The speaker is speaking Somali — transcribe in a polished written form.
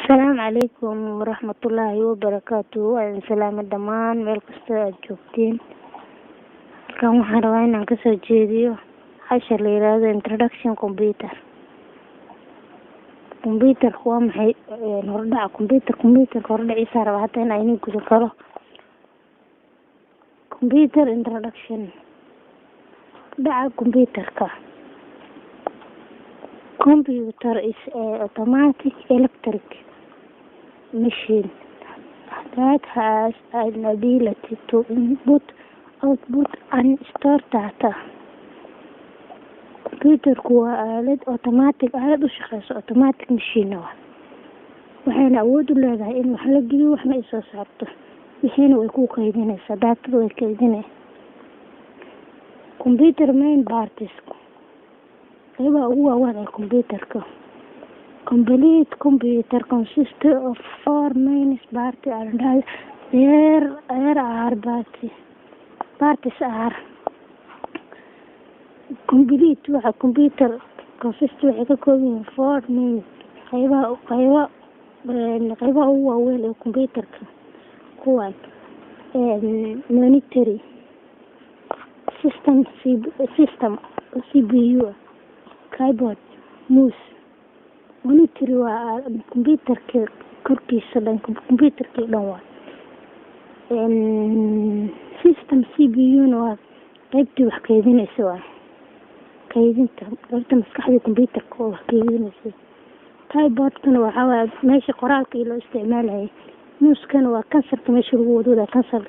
السلام عليكم ورحمة الله وبركاته. أنا سلام الدمان ميل كستا جوجتين. كان waxaan rabaa inaan ka soo jeediyo cashar la yiraahdo introduction computer. Computer waa maxay hordhaca computer hordhaciisa rabaa hata in aynu gudo karo. Computer introduction dhaca computerka. Computer is an automatic electric machine that has an ability to input, output and store data. Computerku waa aalad u shaqeyso automatic machine waxayna awood u leedahay in wax la geliyo waxna soo saarto waxayna way ku kaydinaysaa data way kaydinaysaa. Computer main parts qaybaha ugu waaweyn ee computerka. Complete computer consists of 4 main parts and there are parts are complete waxa computer consists waxay ka kooban yihiin 4 main qaybaha ugu waaweyn ee computerka kuwan monetary system CPU keyboard mouse. Monetary waa computerka korkiisa dhan computerka dhan waa system CPU waa qaybtii wax kaydinaysa waa kaydinta qaybta maskaxda computerka oo wax kaydinaysa. Keyboardkana waxa waa meesha qoraalka loo isticmaalayo. Mouse-kana waa cursor meesha lagu wado cursor